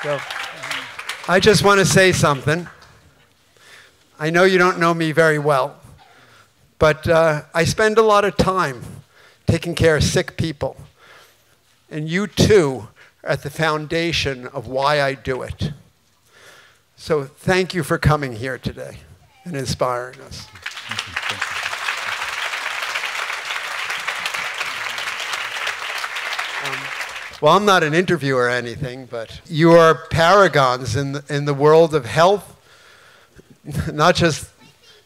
So, I just want to say something. I know you don't know me very well, but I spend a lot of time taking care of sick people. And you too are at the foundation of why I do it. So thank you for coming here today and inspiring us. Thank you. Thank you. Well, I'm not an interviewer or anything, but you are paragons in the world of health, not just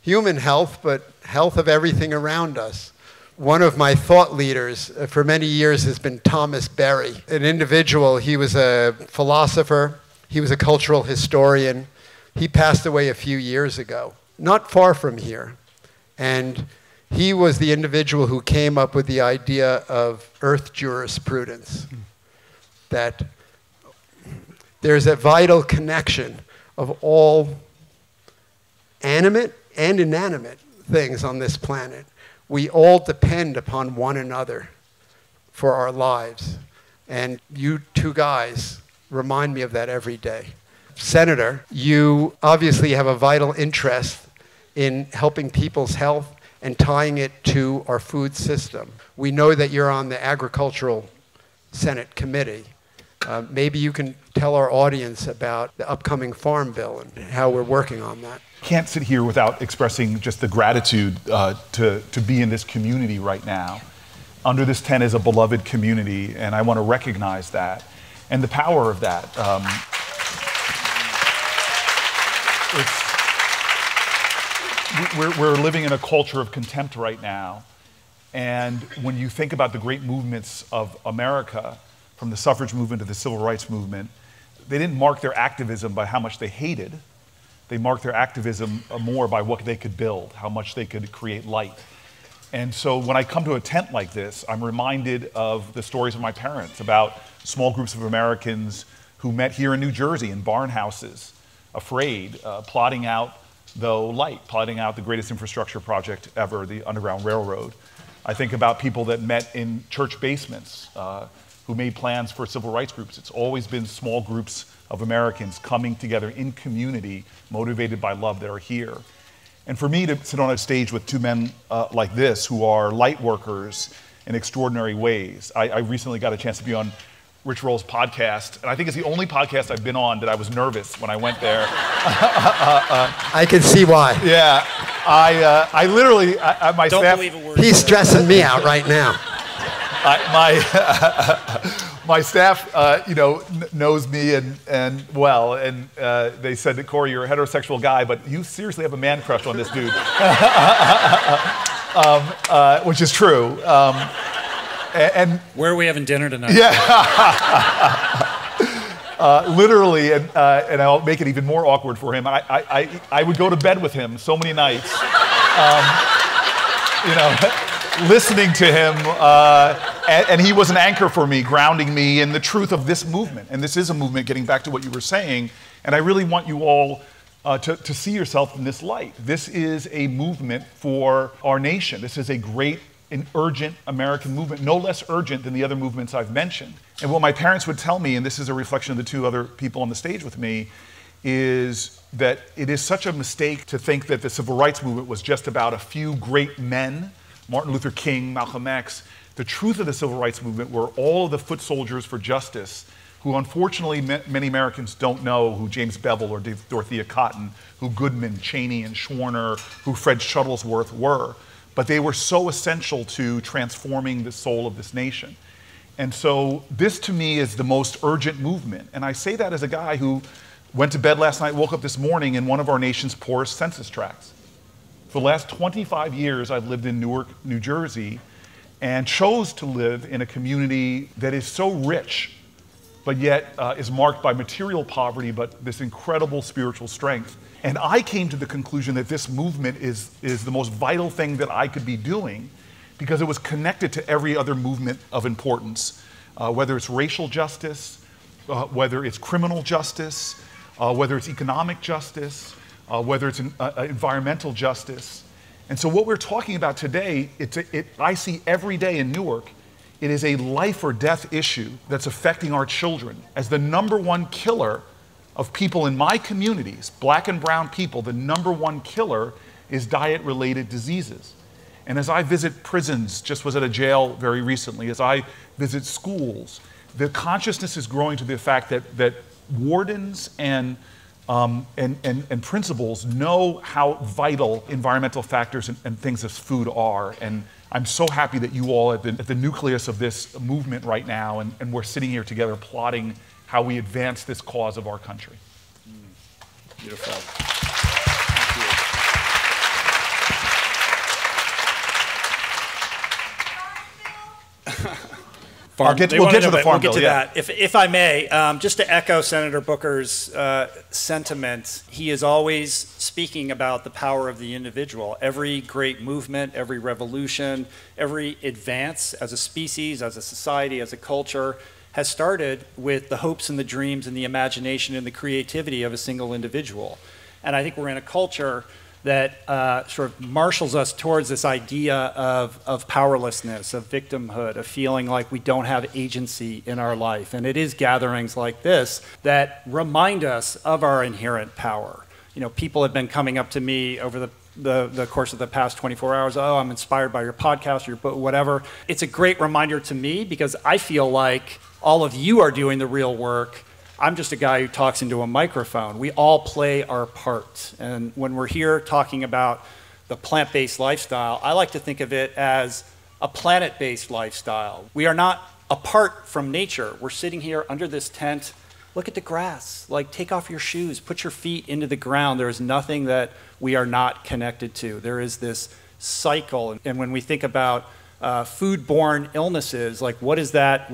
human health, but health of everything around us. One of my thought leaders for many years has been Thomas Berry, an individual. He was a philosopher. He was a cultural historian. He passed away a few years ago, not far from here. And he was the individual who came up with the idea of earth jurisprudence, that there's a vital connection of all animate and inanimate things on this planet. We all depend upon one another for our lives. And you two guys remind me of that every day. Senator, you obviously have a vital interest in helping people's health and tying it to our food system. We know that you're on the Agricultural Senate Committee. Maybe you can tell our audience about the upcoming Farm Bill and how we're working on that. Can't sit here without expressing just the gratitude to be in this community right now. Under this tent is a beloved community, and I want to recognize that and the power of that. We're living in a culture of contempt right now, and when you think about the great movements of America, from the suffrage movement to the civil rights movement, they didn't mark their activism by how much they hated. They marked their activism more by what they could build, how much they could create light. And so when I come to a tent like this, I'm reminded of the stories of my parents about small groups of Americans who met here in New Jersey in barn houses, afraid, plotting out the light, plotting out the greatest infrastructure project ever, the Underground Railroad. I think about people that met in church basements, who made plans for civil rights groups. It's always been small groups of Americans coming together in community, motivated by love, that are here. And for me to sit on a stage with two men like this, who are light workers in extraordinary ways. I recently got a chance to be on Rich Roll's podcast, and I think it's the only podcast I've been on that I was nervous when I went there. I can see why. Yeah, I literally, my Don't staff... believe a word. He's stressing me out right now. My staff, knows me and well, and they said that, Cory, you're a heterosexual guy, but you seriously have a man crush on this dude, which is true. And where are we having dinner tonight? Yeah, literally, and I'll make it even more awkward for him. I would go to bed with him so many nights, listening to him, and he was an anchor for me, grounding me in the truth of this movement. And this is a movement, getting back to what you were saying, and I really want you all to see yourself in this light. This is a movement for our nation. This is a great and urgent American movement, no less urgent than the other movements I've mentioned. And what my parents would tell me, and this is a reflection of the two other people on the stage with me, is that it is such a mistake to think that the civil rights movement was just about a few great men, Martin Luther King, Malcolm X. The truth of the civil rights movement were all of the foot soldiers for justice, who unfortunately many Americans don't know who James Bevel or Dorothea Cotton, who Goodman, Cheney, and Schwerner, who Fred Shuttlesworth were. But they were so essential to transforming the soul of this nation. And so this to me is the most urgent movement. And I say that as a guy who went to bed last night, woke up this morning in one of our nation's poorest census tracts. For the last 25 years, I've lived in Newark, New Jersey, and chose to live in a community that is so rich, but yet is marked by material poverty, but this incredible spiritual strength. And I came to the conclusion that this movement is the most vital thing that I could be doing, because it was connected to every other movement of importance, whether it's racial justice, whether it's criminal justice, whether it's economic justice, whether it's environmental justice. And so what we're talking about today, I see every day in Newark, It is a life or death issue that's affecting our children. As the #1 killer of people in my communities, black and brown people, the #1 killer is diet-related diseases. And as I visit prisons, just was at a jail very recently, as I visit schools, the consciousness is growing to the fact that wardens and principals know how vital environmental factors and things as food are. And I'm so happy that you all are at the nucleus of this movement right now, and we're sitting here together plotting how we advance this cause of our country. Beautiful. We'll get to the farm bill. We'll get to that. If I may, just to echo Senator Booker's sentiment, he is always speaking about the power of the individual. Every great movement, every revolution, every advance as a species, as a society, as a culture, has started with the hopes and the dreams and the imagination and the creativity of a single individual. And I think we're in a culture that sort of marshals us towards this idea of powerlessness, of victimhood, of feeling like we don't have agency in our life. And it is gatherings like this that remind us of our inherent power. You know, people have been coming up to me over the course of the past 24 hours, oh, I'm inspired by your podcast or your book, whatever. It's a great reminder to me because I feel like all of you are doing the real work. I'm just a guy who talks into a microphone. We all play our part. And when we're here talking about the plant-based lifestyle, I like to think of it as a planet-based lifestyle. We are not apart from nature. We're sitting here under this tent. Look at the grass. Like, take off your shoes. Put your feet into the ground. There is nothing that we are not connected to. There is this cycle. And when we think about food-borne illnesses, like what does that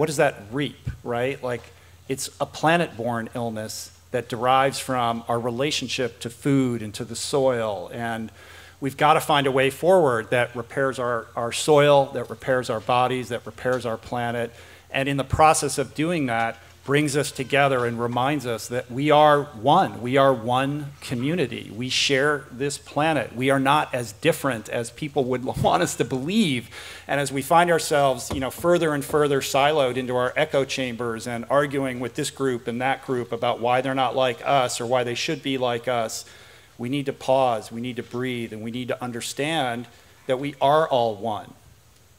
reap, right? Like, it's a planet-borne illness that derives from our relationship to food and to the soil. And we've got to find a way forward that repairs our soil, that repairs our bodies, that repairs our planet. And in the process of doing that, brings us together and reminds us that we are one. We are one community. We share this planet. We are not as different as people would want us to believe. And as we find ourselves, you know, further and further siloed into our echo chambers and arguing with this group and that group about why they're not like us or why they should be like us, we need to pause, we need to breathe, and we need to understand that we are all one.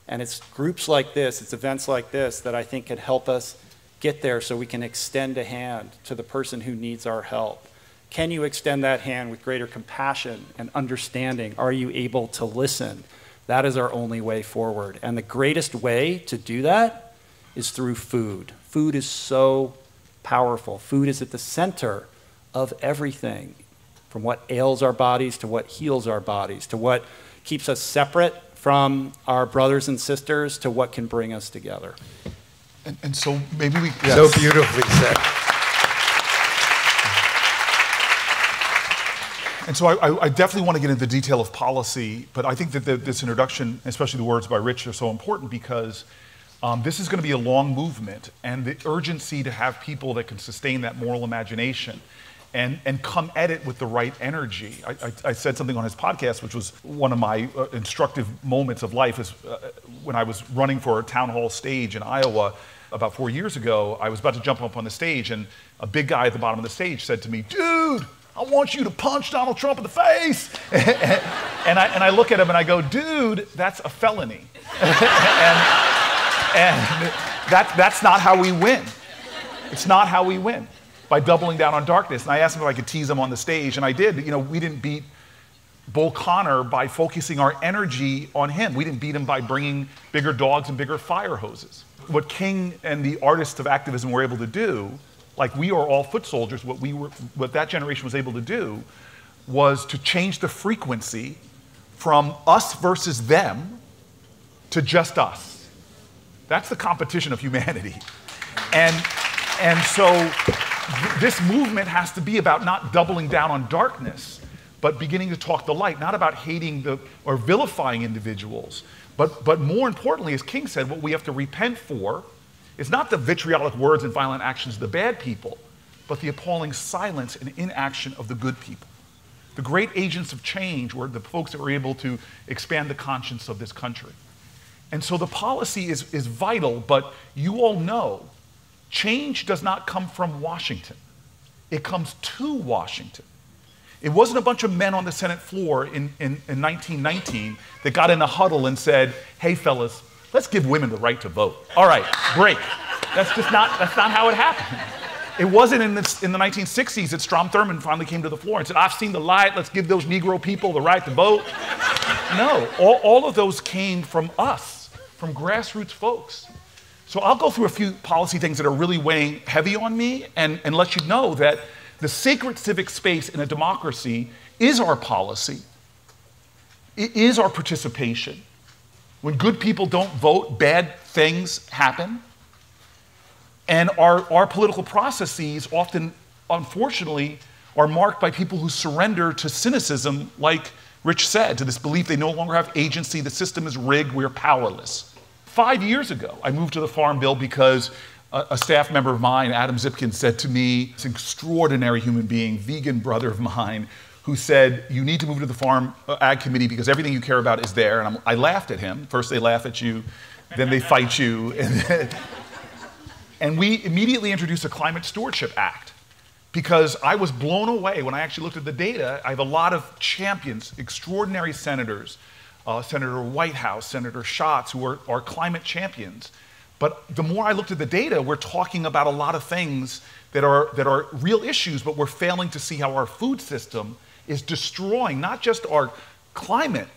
And it's groups like this, it's events like this that I think can help us get there so we can extend a hand to the person who needs our help. Can you extend that hand with greater compassion and understanding? Are you able to listen? That is our only way forward. And the greatest way to do that is through food. Food is so powerful. Food is at the center of everything, from what ails our bodies to what heals our bodies, to what keeps us separate from our brothers and sisters, to what can bring us together. And so maybe we... Yes. So beautifully said. And so I definitely want to get into the detail of policy, but I think that this introduction, especially the words by Rich, are so important because this is going to be a long movement, and the urgency to have people that can sustain that moral imagination and come at it with the right energy. I said something on his podcast, which was one of my instructive moments of life, is when I was running for a town hall stage in Iowa about 4 years ago. I was about to jump up on the stage, and a big guy at the bottom of the stage said to me, "Dude, I want you to punch Donald Trump in the face." and I look at him and I go, "Dude, that's a felony." and that's not how we win. It's not how we win, by doubling down on darkness. And I asked him if I could tease him on the stage, and I did. You know, we didn't beat Bull Connor by focusing our energy on him. We didn't beat him by bringing bigger dogs and bigger fire hoses. What King and the artists of activism were able to do, like we are all foot soldiers, what that generation was able to do was to change the frequency from us versus them to just us. That's the competition of humanity. And so this movement has to be about not doubling down on darkness, but beginning to talk the light, not about hating or vilifying individuals, but more importantly, as King said, what we have to repent for is not the vitriolic words and violent actions of the bad people, but the appalling silence and inaction of the good people. The great agents of change were the folks that were able to expand the conscience of this country. And so the policy is vital, but you all know change does not come from Washington. It comes to Washington. It wasn't a bunch of men on the Senate floor in 1919 that got in a huddle and said, hey fellas, let's give women the right to vote. All right, break. That's not how it happened. It wasn't in the 1960s that Strom Thurmond finally came to the floor and said, I've seen the light, let's give those Negro people the right to vote. No, all of those came from us, from grassroots folks. So I'll go through a few policy things that are really weighing heavy on me and let you know that the sacred civic space in a democracy is our policy. It is our participation. When good people don't vote, bad things happen. And our political processes often, unfortunately, are marked by people who surrender to cynicism, like Rich said, to this belief they no longer have agency, the system is rigged, we're powerless. 5 years ago, I moved to the Farm Bill because a staff member of mine, Adam Zipkin, said to me, this extraordinary human being, vegan brother of mine, who said, you need to move to the Farm Ag Committee because everything you care about is there. And I laughed at him. First they laugh at you, then they fight you. And we immediately introduced a Climate Stewardship Act because I was blown away when I actually looked at the data. I have a lot of champions, extraordinary senators, Senator Whitehouse, Senator Schatz, who are climate champions. But the more I looked at the data, we're talking about a lot of things that are real issues, but we're failing to see how our food system is destroying not just our climate,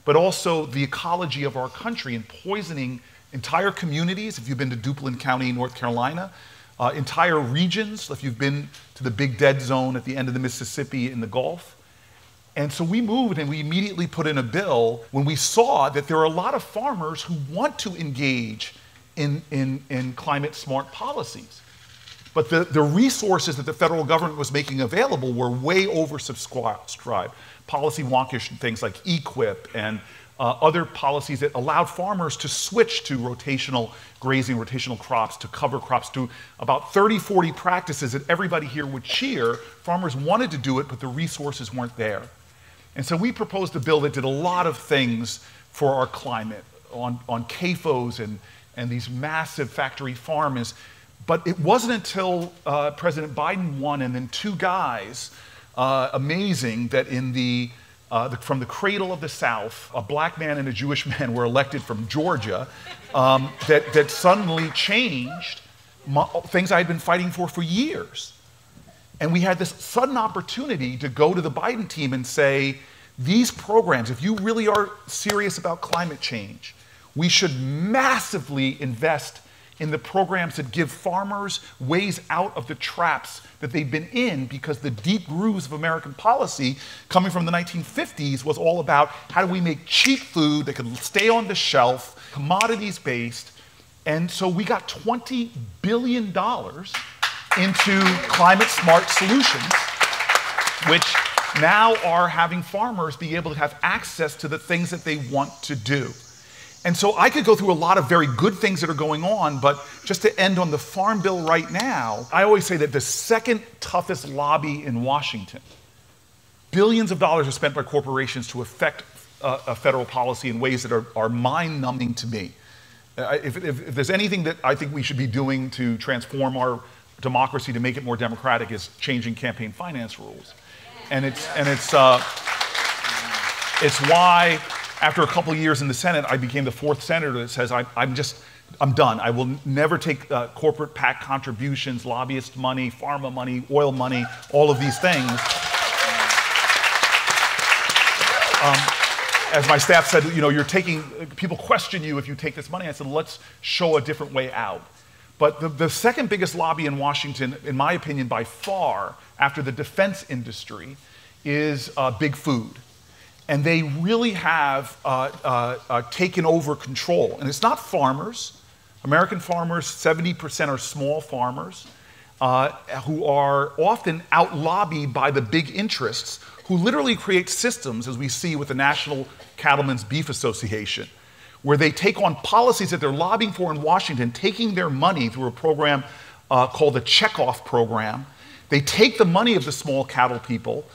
but also the ecology of our country and poisoning entire communities. If you've been to Duplin County, North Carolina, entire regions, if you've been to the Big Dead Zone at the end of the Mississippi in the Gulf. And so we moved and we immediately put in a bill when we saw that there are a lot of farmers who want to engage in climate smart policies. But the resources that the federal government was making available were way oversubscribed. Policy wonkish things like EQIP and other policies that allowed farmers to switch to rotational grazing, rotational crops, to cover crops, to about 30, 40 practices that everybody here would cheer. Farmers wanted to do it, but the resources weren't there. And so we proposed a bill that did a lot of things for our climate on CAFOs and these massive factory farms. But it wasn't until President Biden won and then two guys, amazing, that in from the cradle of the South, a black man and a Jewish man were elected from Georgia, that suddenly changed things I had been fighting for years. And we had this sudden opportunity to go to the Biden team and say, these programs, if you really are serious about climate change, we should massively invest in the programs that give farmers ways out of the traps that they've been in, because the deep grooves of American policy coming from the 1950s was all about how do we make cheap food that can stay on the shelf, commodities based. And so we got $20 billion into climate smart solutions, which now are having farmers be able to have access to the things that they want to do. And so I could go through a lot of very good things that are going on, but just to end on the Farm Bill right now, I always say that the second toughest lobby in Washington, billions of dollars are spent by corporations to affect a federal policy in ways that are mind-numbing to me. If there's anything that I think we should be doing to transform our democracy to make it more democratic, is changing campaign finance rules. And it's why, after a couple of years in the Senate, I became the fourth senator that says, I'm done. I will never take corporate PAC contributions, lobbyist money, pharma money, oil money, all of these things. As my staff said, you know, people question you if you take this money. I said, let's show a different way out. But the second biggest lobby in Washington, in my opinion, by far, after the defense industry, is big food. And they really have taken over control. And it's not farmers. American farmers, 70% are small farmers who are often out-lobbied by the big interests, who literally create systems, as we see with the National Cattlemen's Beef Association, where they take on policies that they're lobbying for in Washington, taking their money through a program called the Checkoff Program. They take the money of the small cattle people,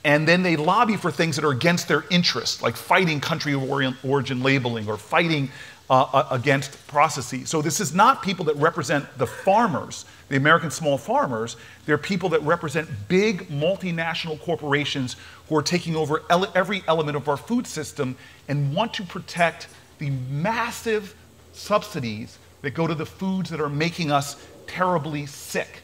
and then they lobby for things that are against their interests, like fighting country of origin labeling or fighting against processes. So this is not people that represent the farmers, the American small farmers. They're people that represent big multinational corporations who are taking over every element of our food system and want to protect the massive subsidies that go to the foods that are making us terribly sick.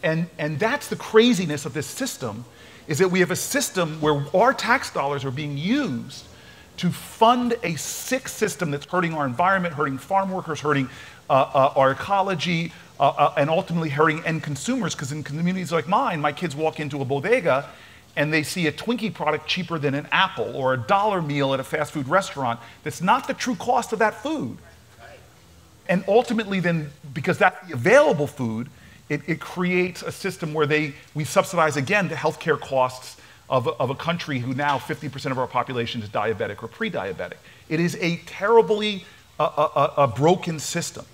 And that's the craziness of this system, is that we have a system where our tax dollars are being used to fund a sick system that's hurting our environment, hurting farm workers, hurting our ecology, and ultimately hurting end consumers. Because in communities like mine, my kids walk into a bodega and they see a Twinkie product cheaper than an apple, or a dollar meal at a fast food restaurant that's not the true cost of that food. And ultimately then, because that's the available food, it creates a system where we subsidize again the healthcare costs of a country who now 50% of our population is diabetic or pre-diabetic. It is a terribly broken system.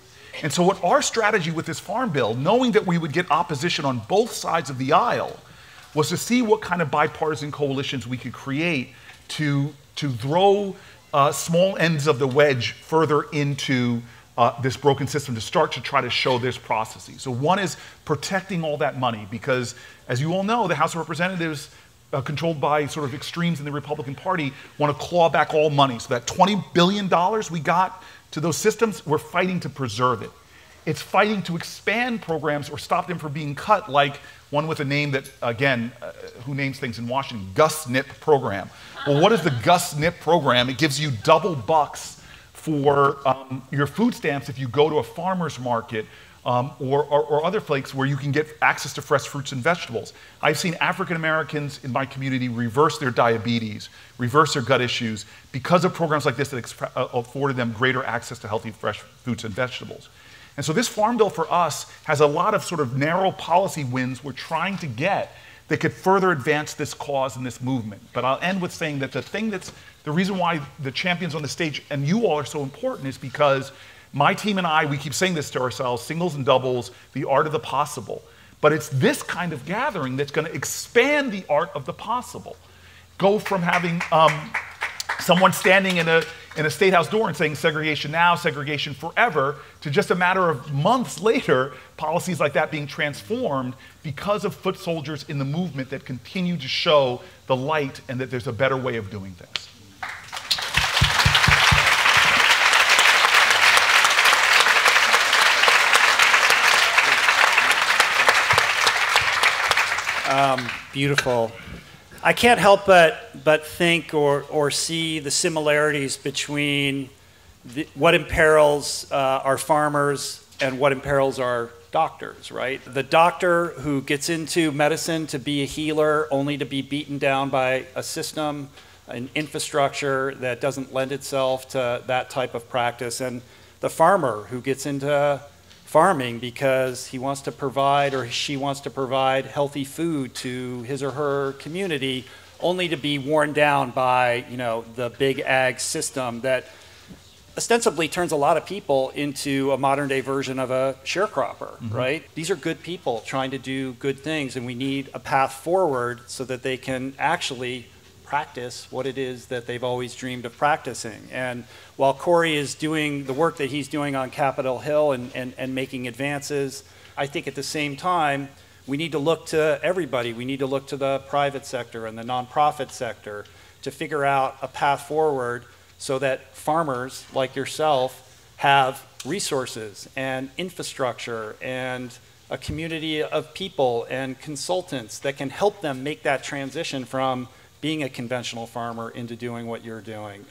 And so what our strategy with this farm bill, knowing that we would get opposition on both sides of the aisle, was to see what kind of bipartisan coalitions we could create to throw small ends of the wedge further into this broken system, to start to try to show this processes. So one is protecting all that money, because as you all know, the House of Representatives, controlled by sort of extremes in the Republican Party, want to claw back all money. So that $20 billion we got to those systems, we're fighting to preserve it. It's fighting to expand programs or stop them from being cut, like one with a name that, again, who names things in Washington, Gus Nip program. Well, what is the Gus Nip program? It gives you double bucks for your food stamps if you go to a farmer's market or other places where you can get access to fresh fruits and vegetables. I've seen African Americans in my community reverse their diabetes, reverse their gut issues, because of programs like this that afforded them greater access to healthy, fresh fruits and vegetables. And so this farm bill for us has a lot of sort of narrow policy wins we're trying to get that could further advance this cause and this movement. But I'll end with saying that the reason why the champions on the stage and you all are so important is because my team and I, we keep saying this to ourselves, singles and doubles, the art of the possible. But it's this kind of gathering that's going to expand the art of the possible. Go from having someone standing in a state house door and saying segregation now, segregation forever, to just a matter of months later, policies like that being transformed because of foot soldiers in the movement that continue to show the light and that there's a better way of doing things. Beautiful. I can't help but think or see the similarities between what imperils our farmers and what imperils our doctors, right? The doctor who gets into medicine to be a healer only to be beaten down by a system, an infrastructure that doesn't lend itself to that type of practice, and the farmer who gets into farming because he wants to provide, or she wants to provide, healthy food to his or her community, only to be worn down by, you know, the big ag system that ostensibly turns a lot of people into a modern day version of a sharecropper, right? These are good people trying to do good things, and we need a path forward so that they can actually practice what it is that they've always dreamed of practicing. And while Cory is doing the work that he's doing on Capitol Hill and making advances, I think at the same time, we need to look to everybody. We need to look to the private sector and the nonprofit sector to figure out a path forward so that farmers like yourself have resources and infrastructure and a community of people and consultants that can help them make that transition from being a conventional farmer into doing what you're doing.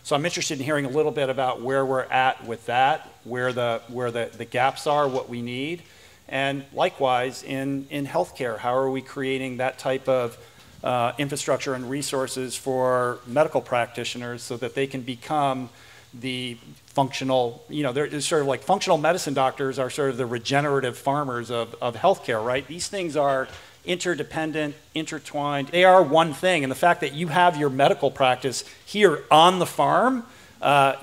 So I'm interested in hearing a little bit about where we're at with that, where the gaps are, what we need, and likewise in healthcare, how are we creating that type of infrastructure and resources for medical practitioners so that they can become the functional, you know, they're sort of like functional medicine doctors are sort of the regenerative farmers of healthcare, right? These things are interdependent, intertwined. They are one thing, and the fact that you have your medical practice here on the farm,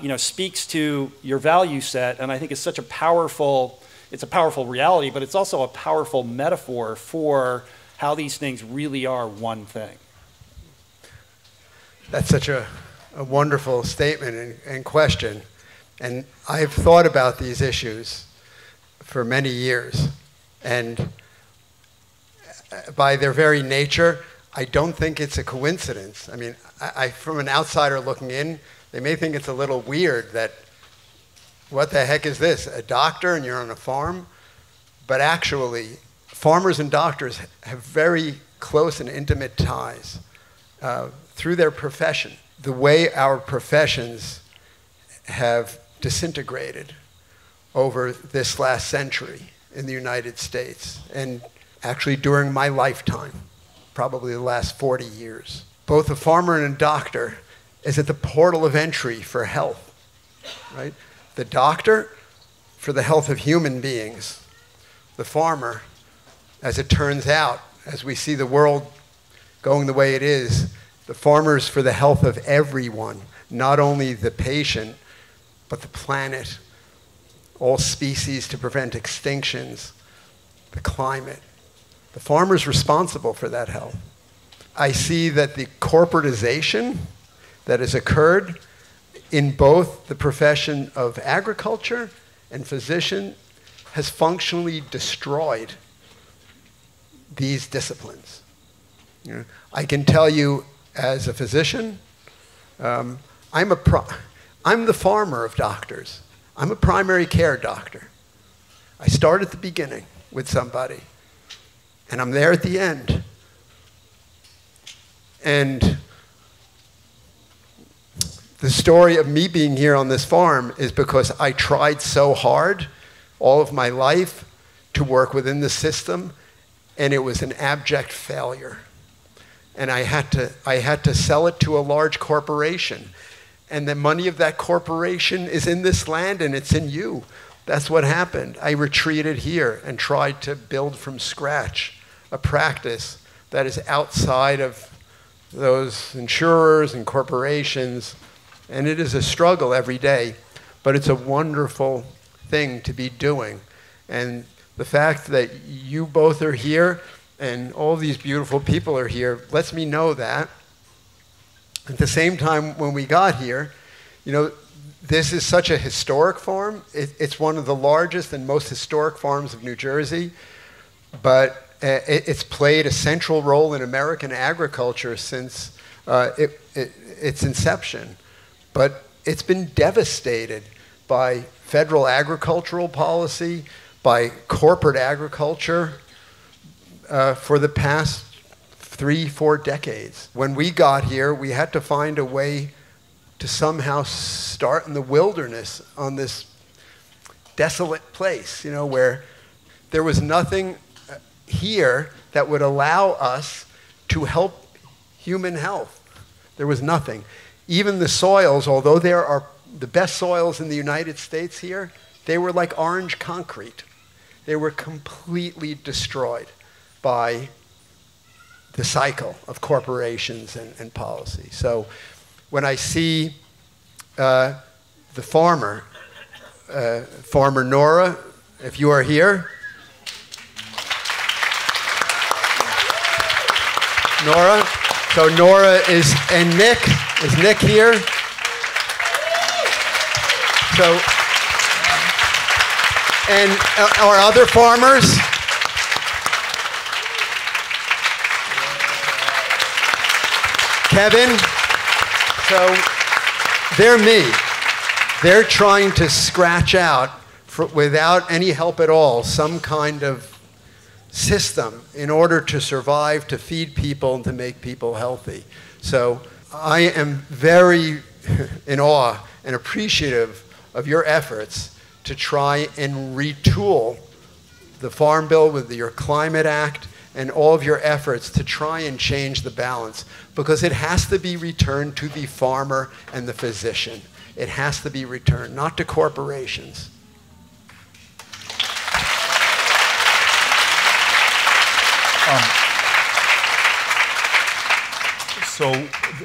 you know, speaks to your value set, and I think it's such a powerful, it's a powerful reality, but it's also a powerful metaphor for how these things really are one thing. That's such a wonderful statement and question. And I've thought about these issues for many years. And by their very nature, I don't think it's a coincidence. I mean, from an outsider looking in, they may think it's a little weird that, what the heck is this? A doctor and you're on a farm? But actually, farmers and doctors have very close and intimate ties through their profession. The way our professions have disintegrated over this last century in the United States, and actually during my lifetime, probably the last 40 years. Both a farmer and a doctor is at the portal of entry for health, right? The doctor for the health of human beings. The farmer, as it turns out, as we see the world going the way it is, the farmer's for the health of everyone, not only the patient, but the planet, all species to prevent extinctions, the climate. The farmer's responsible for that health. I see that the corporatization that has occurred in both the profession of agriculture and physician has functionally destroyed these disciplines. You know, I can tell you as a physician, I'm the farmer of doctors. I'm a primary care doctor. I start at the beginning with somebody, and I'm there at the end. And the story of me being here on this farm is because I tried so hard all of my life to work within the system, and it was an abject failure. And I had to sell it to a large corporation. And the money of that corporation is in this land, and it's in you. That's what happened. I retreated here and tried to build from scratch a practice that is outside of those insurers and corporations. And it is a struggle every day, but it's a wonderful thing to be doing. And the fact that you both are here and all these beautiful people are here lets me know that. At the same time, when we got here, you know, this is such a historic farm. It's one of the largest and most historic farms of New Jersey, but it's played a central role in American agriculture since its inception. But it's been devastated by federal agricultural policy, by corporate agriculture for the past 3-4 decades. When we got here, we had to find a way to somehow start in the wilderness on this desolate place, you know, where there was nothing here that would allow us to help human health. There was nothing. Even the soils, although there are the best soils in the United States here, they were like orange concrete. They were completely destroyed by the cycle of corporations and policy. So when I see the farmer, Farmer Nora, if you are here, Nora. So Nora is, and Nick, is Nick here? So, and our other farmers? Kevin, so they're me. They're trying to scratch out, without any help at all, some kind of system in order to survive, to feed people, and to make people healthy. So I am very in awe and appreciative of your efforts to try and retool the Farm Bill with your Climate Act and all of your efforts to try and change the balance, because it has to be returned to the farmer and the physician. It has to be returned, not to corporations. So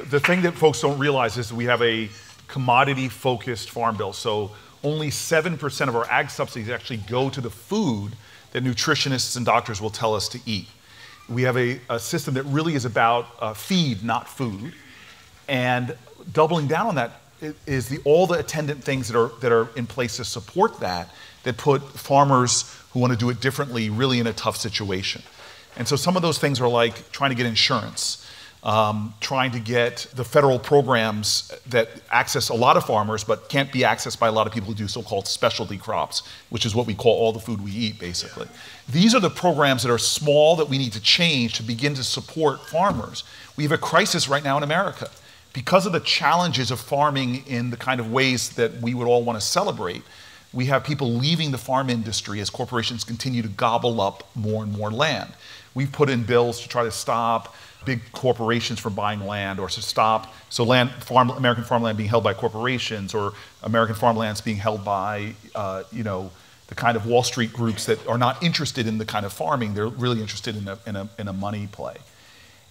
the thing that folks don't realize is we have a commodity-focused farm bill. So only 7% of our ag subsidies actually go to the food that nutritionists and doctors will tell us to eat. We have a system that really is about feed, not food. And doubling down on that, is all the attendant things that are in place to support that put farmers who want to do it differently really in a tough situation. And so some of those things are like trying to get insurance, trying to get the federal programs that access a lot of farmers but can't be accessed by a lot of people who do so-called specialty crops, which is what we call all the food we eat, basically. These are the programs that are small that we need to change to begin to support farmers. We have a crisis right now in America. Because of the challenges of farming in the kind of ways that we would all want to celebrate, we have people leaving the farm industry as corporations continue to gobble up more and more land. We've put in bills to try to stop big corporations from buying land, or to stop American farmland being held by corporations, or American farmlands being held by the kind of Wall Street groups that are not interested in the kind of farming. They're really interested in a money play.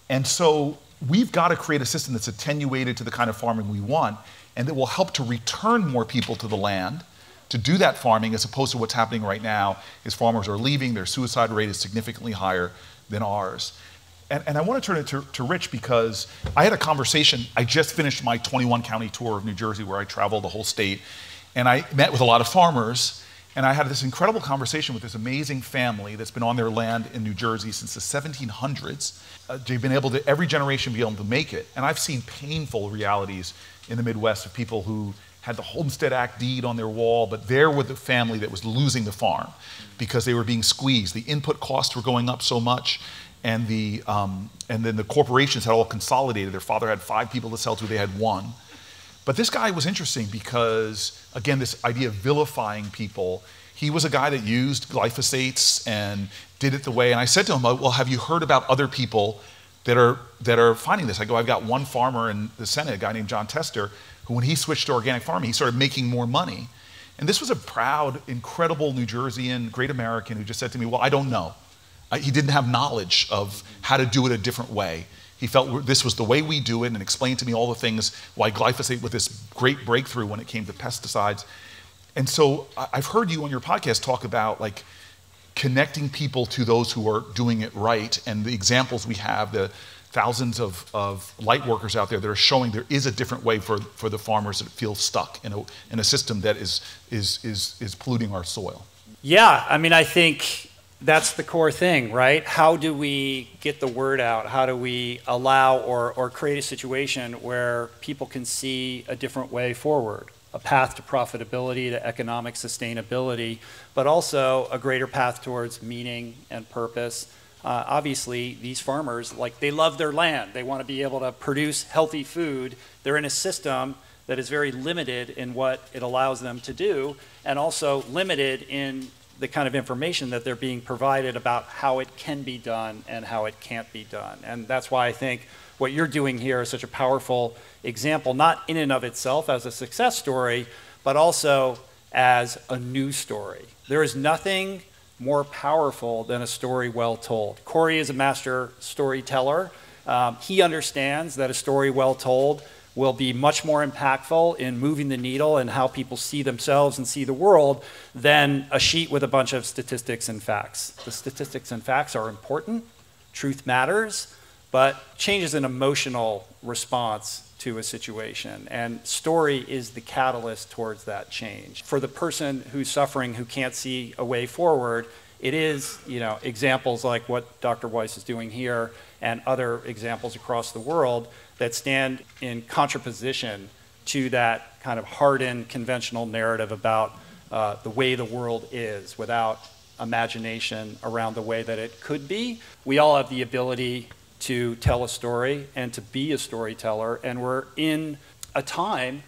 And so we've got to create a system that's attenuated to the kind of farming we want, and that will help to return more people to the land to do that farming, as opposed to what's happening right now is farmers are leaving, their suicide rate is significantly higher than ours. And I want to turn it to Rich, because I had a conversation. I just finished my 21 county tour of New Jersey, where I traveled the whole state, and I met with a lot of farmers, and I had this incredible conversation with this amazing family that's been on their land in New Jersey since the 1700s. They've been able to, every generation, be able to make it. And I've seen painful realities in the Midwest of people who had the Homestead Act deed on their wall, but there was the family that was losing the farm because they were being squeezed. The input costs were going up so much, and then the corporations had all consolidated. Their father had 5 people to sell to, they had 1. But this guy was interesting because, again, this idea of vilifying people, he was a guy that used glyphosates and did it the way, and I said to him, well, have you heard about other people that are finding this? I go, I've got one farmer in the Senate, a guy named John Tester, who, when he switched to organic farming, he started making more money. And this was a proud, incredible New Jerseyan, great American, who just said to me, well, I don't know. He didn't have knowledge of how to do it a different way. He felt this was the way we do it, and explained to me all the things why glyphosate was this great breakthrough when it came to pesticides. And so I've heard you on your podcast talk about like connecting people to those who are doing it right, and the examples we have, the thousands of light workers out there that are showing there is a different way for the farmers that feel stuck in a system that is polluting our soil. Yeah, I mean, I think that's the core thing, right? How do we get the word out? How do we allow or create a situation where people can see a different way forward? A path to profitability, to economic sustainability, but also a greater path towards meaning and purpose. Obviously, these farmers, like, they love their land. They want to be able to produce healthy food. They're in a system that is very limited in what it allows them to do, and also limited in the kind of information that they're being provided about how it can be done and how it can't be done. And that's why I think what you're doing here is such a powerful example, not in and of itself as a success story, but also as a new story. There is nothing more powerful than a story well told. Cory is a master storyteller. He understands that a story well told will be much more impactful in moving the needle and how people see themselves and see the world than a sheet with a bunch of statistics and facts. The statistics and facts are important, truth matters, but change is an emotional response to a situation, and story is the catalyst towards that change. For the person who's suffering, who can't see a way forward, it is, examples like what Dr. Weiss is doing here and other examples across the world that stand in contraposition to that kind of hardened conventional narrative about the way the world is, without imagination around the way that it could be. We all have the ability to tell a story and to be a storyteller, and we're in a time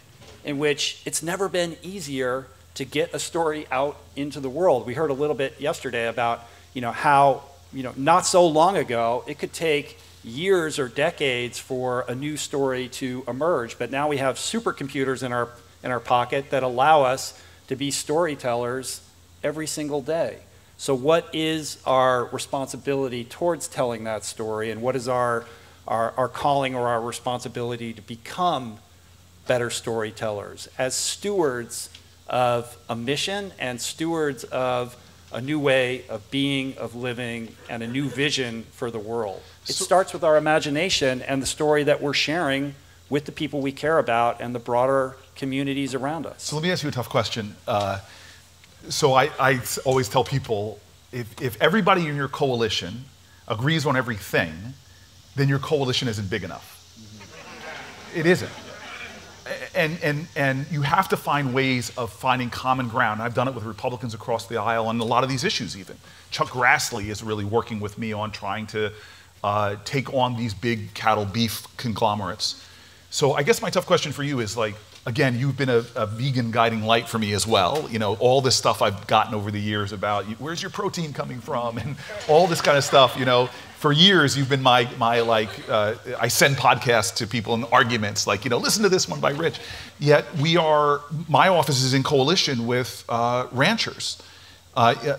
in which it's never been easier to get a story out into the world. We heard a little bit yesterday about how not so long ago it could take years or decades for a new story to emerge, but now we have supercomputers in our pocket that allow us to be storytellers every single day. So what is our responsibility towards telling that story, and what is our calling or our responsibility to become better storytellers as stewards of a mission and stewards of a new way of being, of living, and a new vision for the world? It starts with our imagination and the story that we're sharing with the people we care about and the broader communities around us. So let me ask you a tough question. So I always tell people, if everybody in your coalition agrees on everything, then your coalition isn't big enough. It isn't. And you have to find ways of finding common ground. I've done it with Republicans across the aisle on a lot of these issues even. Chuck Grassley is really working with me on trying to take on these big cattle beef conglomerates. So I guess my tough question for you is, like, again, you've been a vegan guiding light for me as well. You know, all this stuff I've gotten over the years about where's your protein coming from and all this kind of stuff, you know. For years, you've been my I send podcasts to people in arguments, like, you know, listen to this one by Rich. Yet my office is in coalition with ranchers,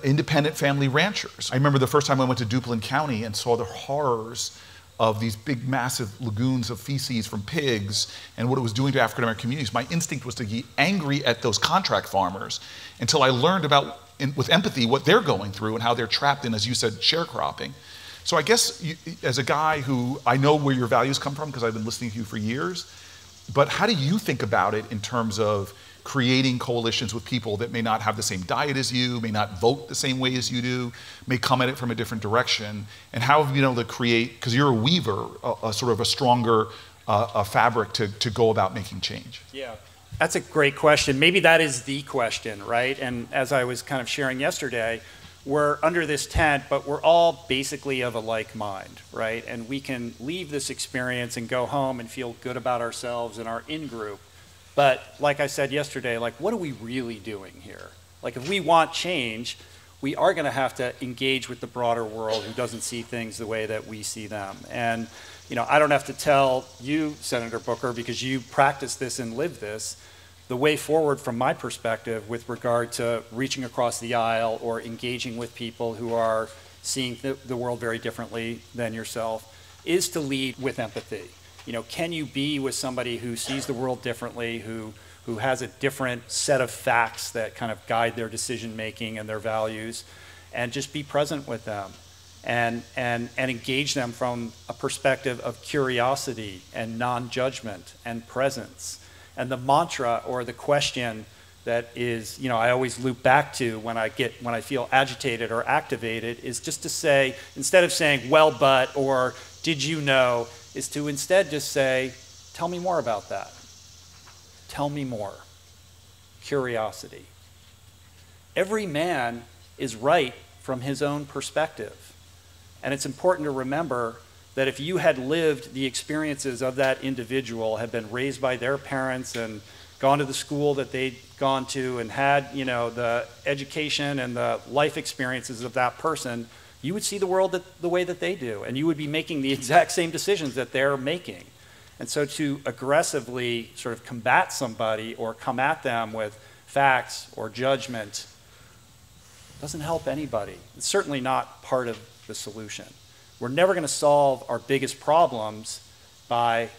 independent family ranchers. I remember the first time I went to Duplin County and saw the horrors of these big, massive lagoons of feces from pigs and what it was doing to African American communities. My instinct was to get angry at those contract farmers until I learned about, with empathy, what they're going through and how they're trapped in, as you said, sharecropping. So I guess as a guy who, I know where your values come from because I've been listening to you for years, but how do you think about it in terms of creating coalitions with people that may not have the same diet as you, may not vote the same way as you do, may come at it from a different direction, and how have you been able to create, because you're a weaver, a sort of a stronger fabric to go about making change? Yeah, that's a great question. Maybe that is the question, right? And as I was kind of sharing yesterday, we're under this tent, but we're all basically of a like mind, right? And we can leave this experience and go home and feel good about ourselves and our in-group. But like I said yesterday, like, what are we really doing here? Like, if we want change, we are going to have to engage with the broader world who doesn't see things the way that we see them. And, you know, I don't have to tell you, Senator Booker, because you practice this and live this, the way forward from my perspective with regard to reaching across the aisle or engaging with people who are seeing the world very differently than yourself is to lead with empathy. You know, can you be with somebody who sees the world differently, who has a different set of facts that kind of guide their decision making and their values, and just be present with them and engage them from a perspective of curiosity and non-judgment and presence. And the mantra or the question that is, you know, I always loop back to when I feel agitated or activated is just to say, instead of saying, well, but, or did you know, is to instead just say, tell me more about that. Tell me more. Curiosity. Every man is right from his own perspective. And it's important to remember that if you had lived the experiences of that individual, had been raised by their parents and gone to the school that they'd gone to and had, you know, the education and the life experiences of that person, you would see the world the way that they do, and you would be making the exact same decisions that they're making. And so to aggressively sort of combat somebody or come at them with facts or judgment doesn't help anybody. It's certainly not part of the solution. We're never going to solve our biggest problems by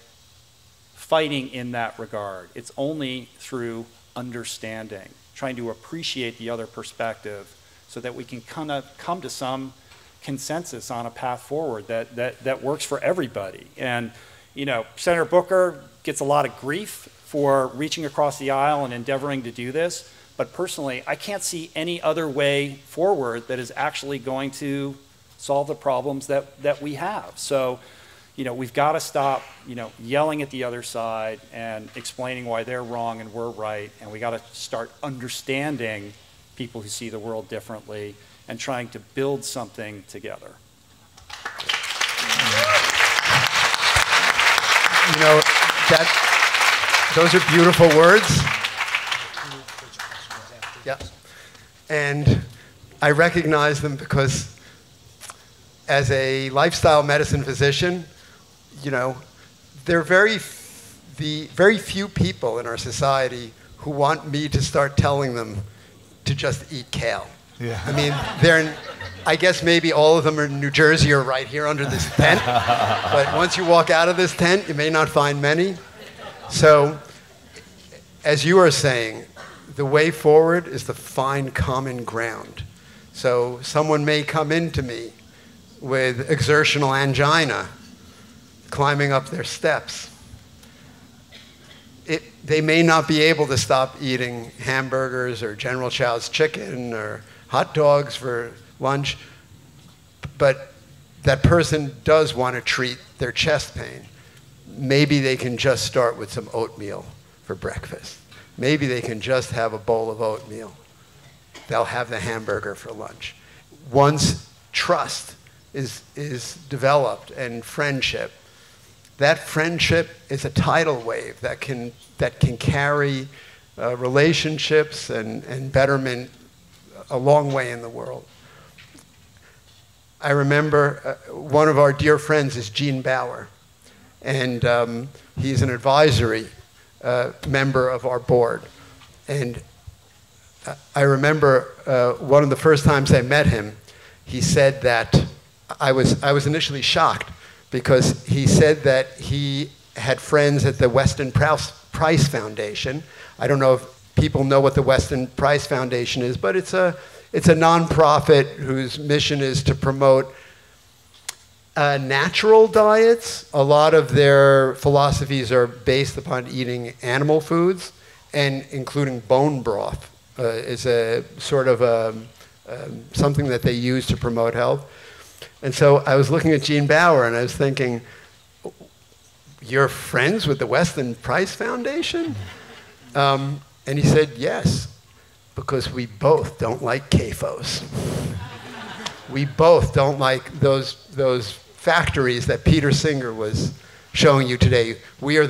fighting in that regard. It's only through understanding, trying to appreciate the other perspective so that we can kind of come to some consensus on a path forward that works for everybody. And, you know, Senator Booker gets a lot of grief for reaching across the aisle and endeavoring to do this, but personally, I can't see any other way forward that is actually going to solve the problems that we have. So, you know, we've got to stop, you know, yelling at the other side and explaining why they're wrong and we're right, and we got to start understanding people who see the world differently and trying to build something together. You know, those are beautiful words. Yeah. And I recognize them because as a lifestyle medicine physician, you know, there are very few people in our society who want me to start telling them to just eat kale. Yeah. I mean, I guess maybe all of them are in New Jersey or right here under this tent. But once you walk out of this tent, you may not find many. So, as you are saying, the way forward is to find common ground. So someone may come into me with exertional angina, climbing up their steps. they may not be able to stop eating hamburgers or General Chow's chicken or hot dogs for lunch, but that person does want to treat their chest pain. Maybe they can just start with some oatmeal for breakfast. Maybe they can just have a bowl of oatmeal. They'll have the hamburger for lunch. Once trust is developed and friendship, that friendship is a tidal wave that can carry relationships and betterment a long way in the world. I remember one of our dear friends is Gene Bauer, and he's an advisory member of our board. And I remember one of the first times I met him, he said that I was initially shocked because he said that he had friends at the Weston Price Foundation. I don't know if people know what the Weston Price Foundation is, but it's a nonprofit whose mission is to promote natural diets. A lot of their philosophies are based upon eating animal foods, and including bone broth is a sort of something that they use to promote health. And so I was looking at Gene Bauer and I was thinking, you're friends with the Weston Price Foundation? And he said, yes, because we both don't like CAFOs. We both don't like those factories that Peter Singer was showing you today. We are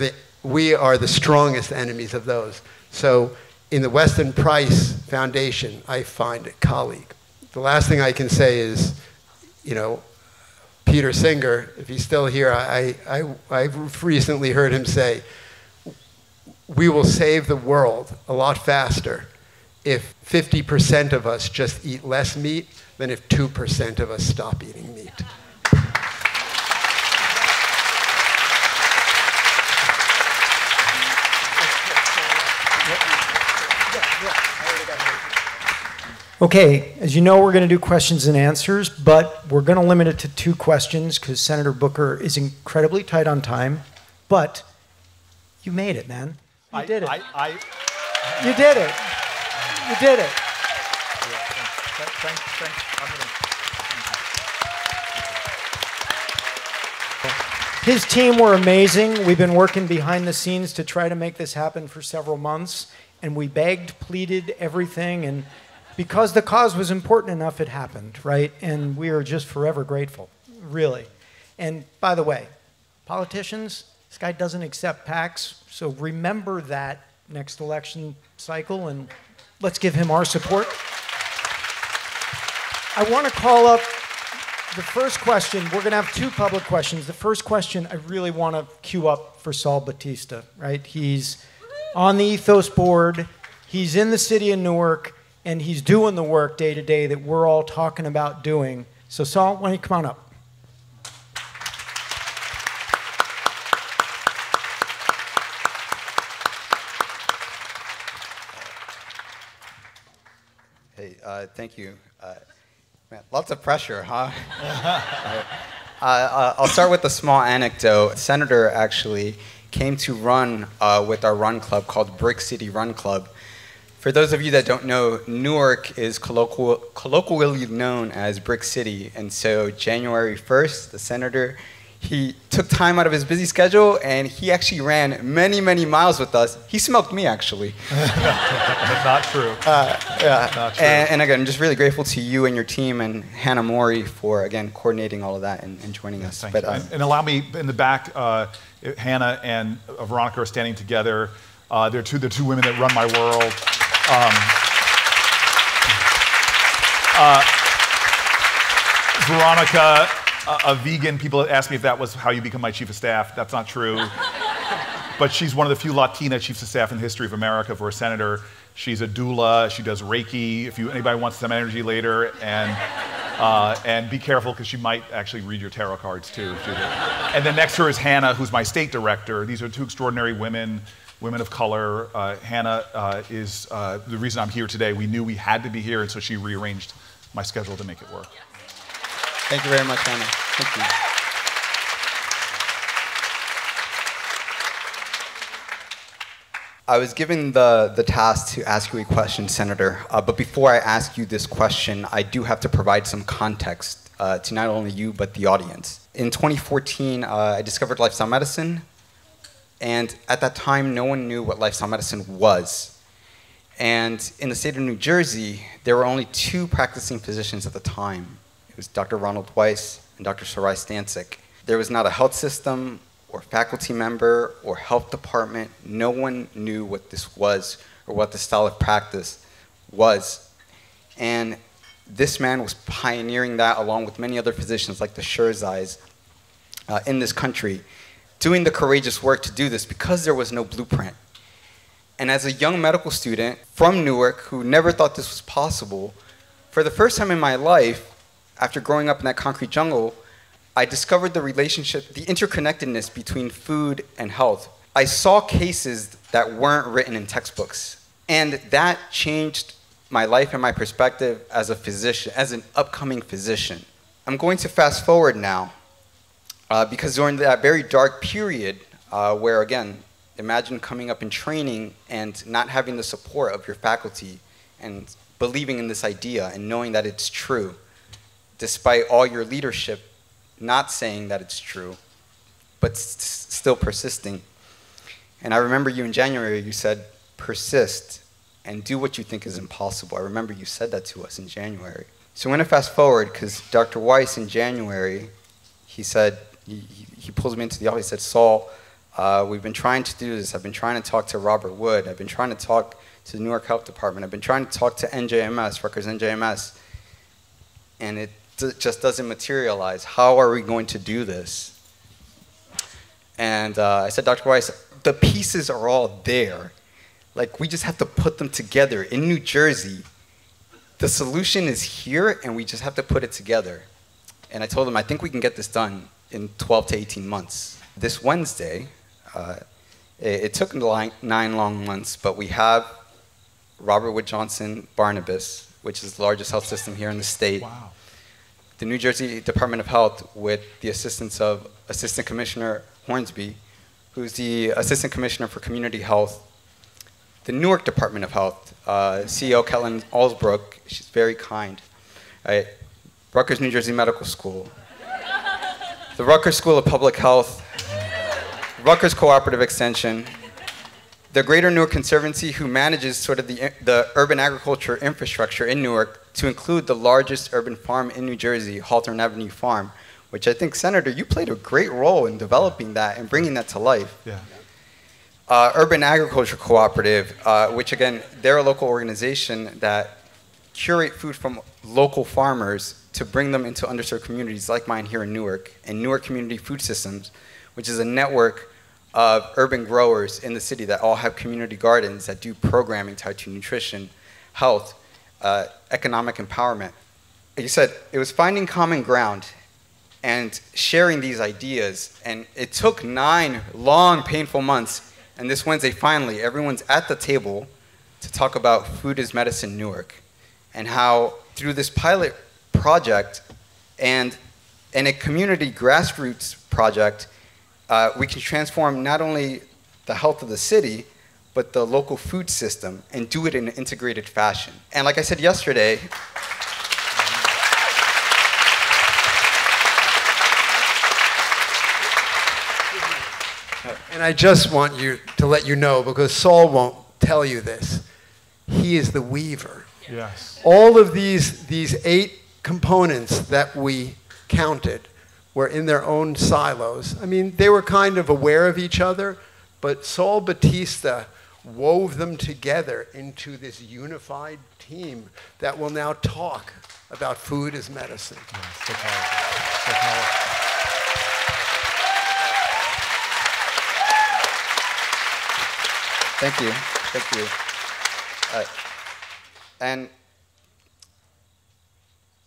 the strongest enemies of those. So in the Weston Price Foundation, I find a colleague. The last thing I can say is, you know, Peter Singer, if he's still here, I've recently heard him say, we will save the world a lot faster if 50% of us just eat less meat than if 2% of us stop eating meat. Okay, as you know, we're going to do questions and answers, but we're going to limit it to 2 questions because Senator Booker is incredibly tight on time. But you made it, man. You did it. You did it. You did it. His team were amazing. We've been working behind the scenes to try to make this happen for several months, and we begged, pleaded, everything, and because the cause was important enough, it happened, right? And we are just forever grateful, really. And by the way, politicians, this guy doesn't accept PACs, so remember that next election cycle, and let's give him our support. I want to call up the first question. We're going to have 2 public questions. The first question I really want to queue up for Saul Batista, right? He's on the Ethos board. He's in the city of Newark. And he's doing the work day to day that we're all talking about doing. So Saul, why don't you come on up? Hey, thank you. Man, lots of pressure, huh? I'll start with a small anecdote. Senator actually came to run with our run club called Brick City Run Club. For those of you that don't know, Newark is colloquially known as Brick City, and so January 1st, the senator, he took time out of his busy schedule, and he actually ran many, many miles with us. He smoked me, actually. Not true. Yeah. Not true. And again, I'm just really grateful to you and your team and Hannah Mori for, again, coordinating all of that and joining us. Thank you. And allow me, in the back, Hannah and Veronica are standing together. They're the two women that run my world. Veronica, a vegan, people ask me if that was how you become my chief of staff. That's not true. But she's one of the few Latina chiefs of staff in the history of America for a senator. She's a doula, she does Reiki, if anybody wants some energy later, and be careful because she might actually read your tarot cards too. And then next to her is Hannah, who's my state director. These are 2 extraordinary women of color. Hannah is the reason I'm here today. We knew we had to be here, and so she rearranged my schedule to make it work. Thank you very much, Hannah. Thank you. I was given the task to ask you a question, Senator. But before I ask you this question, I do have to provide some context to not only you, but the audience. In 2014, I discovered lifestyle medicine. And at that time, no one knew what lifestyle medicine was. And in the state of New Jersey, there were only 2 practicing physicians at the time. It was Dr. Ronald Weiss and Dr. Sarai Stancic. There was not a health system or faculty member or health department. No one knew what this was or what the style of practice was. And this man was pioneering that along with many other physicians like the Shirzais in this country, doing the courageous work to do this because there was no blueprint. And as a young medical student from Newark who never thought this was possible, for the first time in my life, after growing up in that concrete jungle, I discovered the relationship, the interconnectedness between food and health. I saw cases that weren't written in textbooks. And that changed my life and my perspective as a physician, as an upcoming physician. I'm going to fast forward now. Because during that very dark period, where again, imagine coming up in training and not having the support of your faculty and believing in this idea and knowing that it's true, despite all your leadership not saying that it's true, but still persisting. And I remember you in January, you said, persist and do what you think is impossible. I remember you said that to us in January. So I'm going to fast forward because Dr. Weiss in January, he said, he pulls me into the office. He said, Saul, we've been trying to do this. I've been trying to talk to Robert Wood. I've been trying to talk to the Newark Health Department. I've been trying to talk to NJMS, Rutgers NJMS, and it just doesn't materialize. How are we going to do this? And I said, Dr. Weiss, the pieces are all there. Like, we just have to put them together. In New Jersey, the solution is here, and we just have to put it together. And I told him, I think we can get this done in 12 to 18 months. This Wednesday, it took 9 long months, but we have Robert Wood Johnson Barnabas, which is the largest health system here in the state. Wow. The New Jersey Department of Health, with the assistance of Assistant Commissioner Hornsby, who's the Assistant Commissioner for Community Health. The Newark Department of Health, CEO Kellen Alsbrook, she's very kind. Right. Rutgers New Jersey Medical School. The Rutgers School of Public Health, Rutgers Cooperative Extension, the Greater Newark Conservancy, who manages sort of the urban agriculture infrastructure in Newark, to include the largest urban farm in New Jersey, Hawthorne Avenue Farm, which I think, Senator, you played a great role in developing that and bringing that to life. Yeah. Urban Agriculture Cooperative, which again, they're a local organization that curate food from local farmers to bring them into underserved communities like mine here in Newark, and Newark Community Food Systems, which is a network of urban growers in the city that all have community gardens that do programming tied to nutrition, health, economic empowerment. You said it was finding common ground and sharing these ideas, and it took 9 long, painful months, and this Wednesday, finally, everyone's at the table to talk about Food is Medicine Newark, and how through this pilot project and a community grassroots project, we can transform not only the health of the city, but the local food system, and do it in an integrated fashion. And like I said yesterday, and I just want you to let you know, because Saul won't tell you this, he is the weaver. Yes. All of these 8 components that we counted were in their own silos. I mean, they were kind of aware of each other, but Saul Batista wove them together into this unified team that will now talk about food as medicine. Yeah, so powerful. So powerful. Thank you. Thank you. And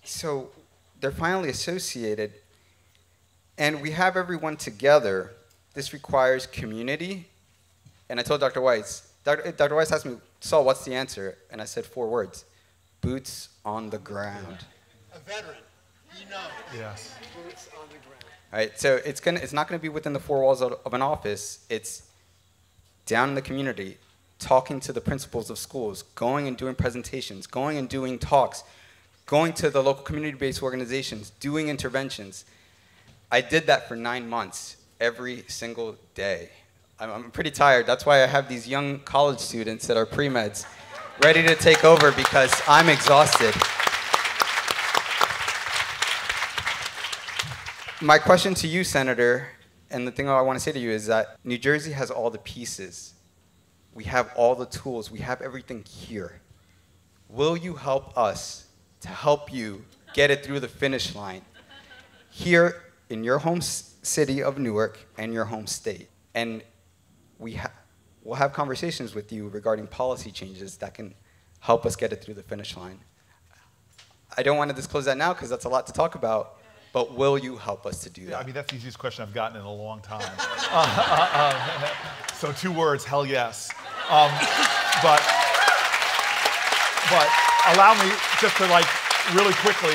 so they're finally associated, and we have everyone together. This requires community. And I told Dr. Weiss, Dr. Weiss asked me, Saul, what's the answer? And I said 4 words: boots on the ground. A veteran, he knows. Yes. Boots on the ground. All right, so it's not going to be within the 4 walls of an office. It's down in the community. talking to the principals of schools, going and doing presentations, going and doing talks, going to the local community-based organizations, doing interventions. I did that for 9 months, every single day. I'm pretty tired. That's why I have these young college students that are pre-meds ready to take over because I'm exhausted. My question to you, Senator, and the thing I want to say to you is that New Jersey has all the pieces. We have all the tools. We have everything here. Will you help us to help you get it through the finish line here in your home city of Newark and your home state? And we'll have conversations with you regarding policy changes that can help us get it through the finish line. I don't want to disclose that now because that's a lot to talk about, but will you help us to do that? Yeah, I mean, that's the easiest question I've gotten in a long time. So 2 words, hell yes. But allow me just to really quickly,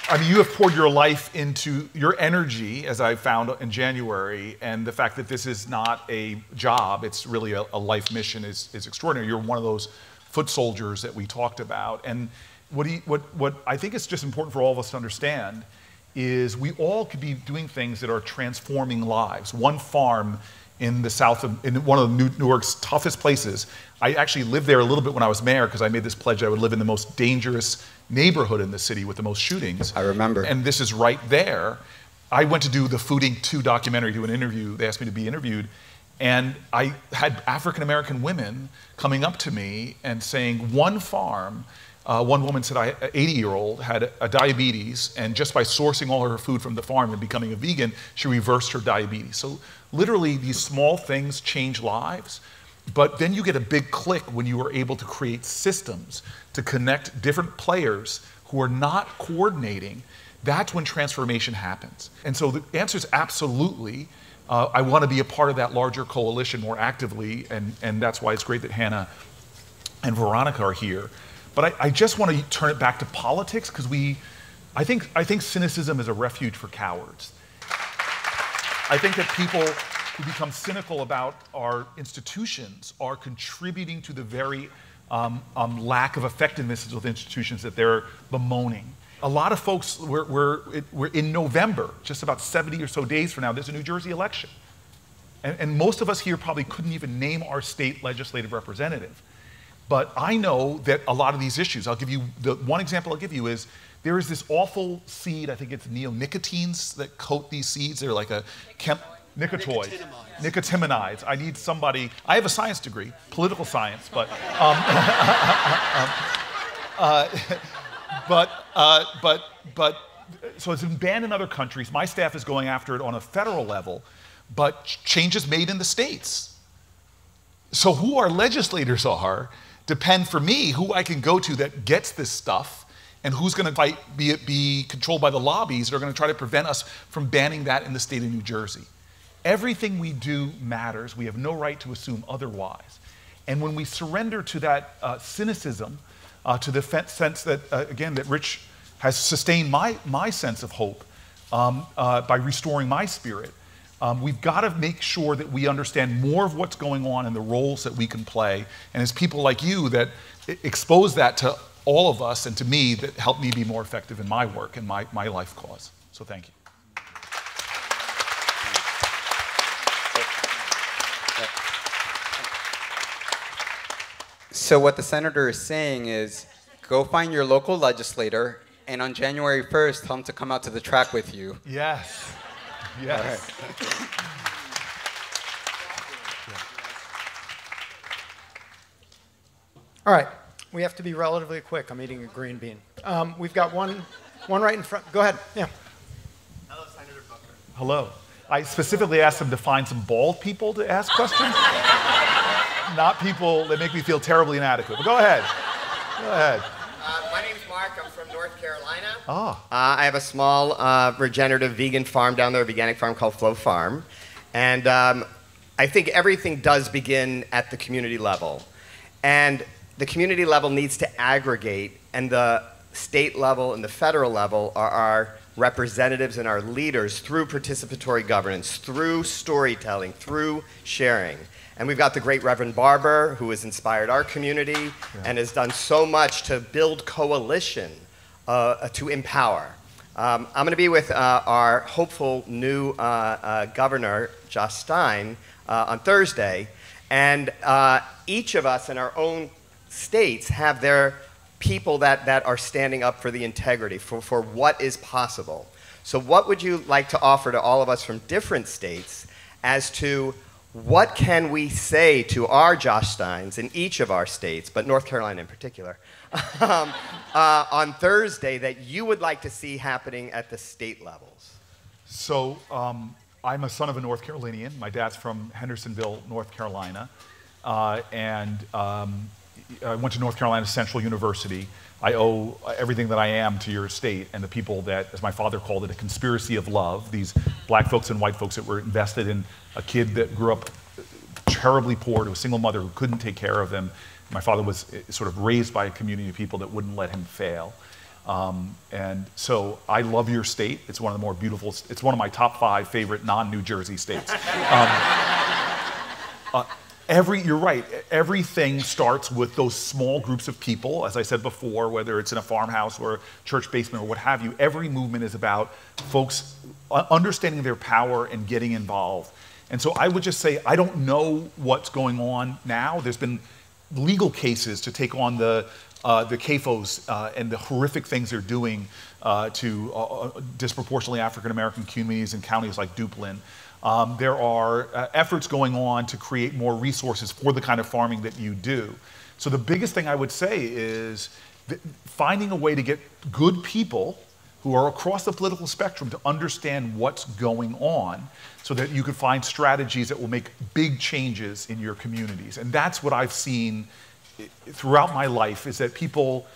I mean, you have poured your life into your energy, as I found in January, and the fact that this is not a job, it's really a life mission is extraordinary. You're one of those foot soldiers that we talked about. And what I think is just important for all of us to understand is we all could be doing things that are transforming lives. One farm in the south in one of Newark's toughest places. I actually lived there a little bit when I was mayor because I made this pledge I would live in the most dangerous neighborhood in the city with the most shootings. I remember. And this is right there. I went to do the Fooding 2 documentary, do an interview. They asked me to be interviewed. And I had African-American women coming up to me and saying, one farm, one woman said, an 80-year-old had a diabetes, and just by sourcing all her food from the farm and becoming a vegan, she reversed her diabetes. So literally, these small things change lives. But then you get a big click when you are able to create systems to connect different players who are not coordinating. That's when transformation happens. And so the answer is absolutely. I want to be a part of that larger coalition more actively, and that's why it's great that Hannah and Veronica are here. But I just want to turn it back to politics because I think cynicism is a refuge for cowards. I think that people who become cynical about our institutions are contributing to the very lack of effectiveness of institutions that they're bemoaning. A lot of folks, we're in November, just about 70 or so days from now, there's a New Jersey election. And most of us here probably couldn't even name our state legislative representative. But I know that a lot of these issues, I'll give you, the one example I'll give you is, there is this awful seed, I think it's neonicotines that coat these seeds. They're like a nicotoids. Nicotiminides. I need somebody, I have a science degree, political science, but, so it's been banned in other countries. My staff is going after it on a federal level, but changes made in the states. So who our legislators are depend for me who I can go to that gets this stuff and who's going to be controlled by the lobbies that are going to try to prevent us from banning that in the state of New Jersey. Everything we do matters. We have no right to assume otherwise. And when we surrender to that cynicism, to the sense that, again, that Rich has sustained my sense of hope by restoring my spirit, we've got to make sure that we understand more of what's going on and the roles that we can play. And as people like you that expose that to all of us and to me, that help me be more effective in my work and my life cause. So thank you. So what the senator is saying is, go find your local legislator, and on January 1st, tell him to come out to the track with you. Yes. Yes. All right. We have to be relatively quick. I'm eating a green bean. We've got one right in front. Go ahead. Yeah. Hello, Senator Booker. Hello. I specifically asked him to find some bald people to ask questions, not people that make me feel terribly inadequate. But go ahead. Go ahead. My name's Mark. I'm from North Carolina. Oh. I have a small regenerative vegan farm down there, a veganic farm called Flow Farm. And I think everything does begin at the community level. And the community level needs to aggregate, and the state level and the federal level are our representatives and our leaders through participatory governance, through storytelling, through sharing. And we've got the great Reverend Barber, who has inspired our community and has done so much to build coalition to empower. I'm going to be with our hopeful new governor, Josh Stein, on Thursday. And each of us in our own states have their people that are standing up for the integrity, for what is possible. So what would you like to offer to all of us from different states as to what can we say to our Josh Steins in each of our states, but North Carolina in particular, on Thursday that you would like to see happening at the state levels? So I'm a son of a North Carolinian. My dad's from Hendersonville, North Carolina. I went to North Carolina Central University. I owe everything that I am to your state and the people that, as my father called it, a conspiracy of love. These black folks and white folks that were invested in a kid that grew up terribly poor to a single mother who couldn't take care of him. My father was sort of raised by a community of people that wouldn't let him fail. And so I love your state. It's one of the more beautiful, it's one of my top 5 favorite non-New Jersey states. You're right, everything starts with those small groups of people, as I said before, whether it's in a farmhouse or a church basement or what have you. Every movement is about folks understanding their power and getting involved. And so I would just say, I don't know what's going on now. There's been legal cases to take on the CAFOs and the horrific things they're doing to disproportionately African-American communities in counties like Duplin. There are efforts going on to create more resources for the kind of farming that you do. So the biggest thing I would say is finding a way to get good people who are across the political spectrum to understand what's going on so that you can find strategies that will make big changes in your communities. And that's what I've seen throughout my life, is that people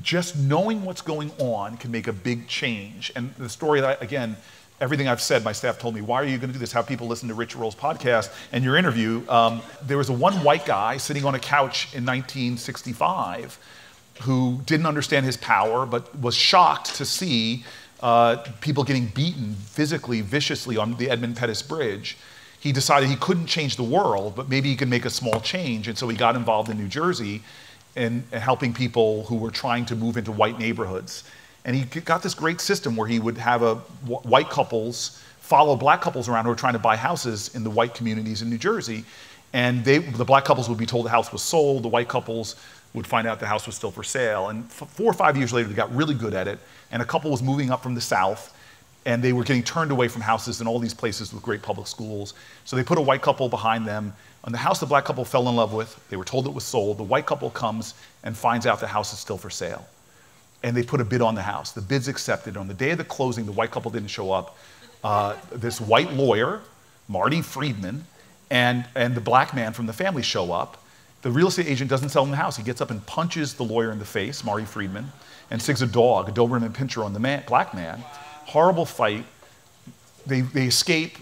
just knowing what's going on can make a big change. And the story that, again, everything I've said, my staff told me, why are you going to do this? Have people listen to Rich Roll's podcast and your interview. There was one white guy sitting on a couch in 1965 who didn't understand his power, but was shocked to see people getting beaten physically, viciously on the Edmund Pettus Bridge. He decided he couldn't change the world, but maybe he could make a small change. And so he got involved in New Jersey and helping people who were trying to move into white neighborhoods. And he got this great system where he would have white couples follow black couples around who were trying to buy houses in the white communities in New Jersey. And the black couples would be told the house was sold, the white couples would find out the house was still for sale. And 4 or 5 years later, they got really good at it. And a couple was moving up from the South, and they were getting turned away from houses in all these places with great public schools. So they put a white couple behind them. On the house the black couple fell in love with, they were told it was sold. The white couple comes and finds out the house is still for sale. And they put a bid on the house. The bid's accepted. On the day of the closing, the white couple didn't show up. This white lawyer, Marty Friedman, and the black man from the family show up. The real estate agent doesn't sell them the house. He gets up and punches the lawyer in the face, Marty Friedman, and sticks a dog, a Doberman Pinscher, on the black man. Horrible fight. They escape,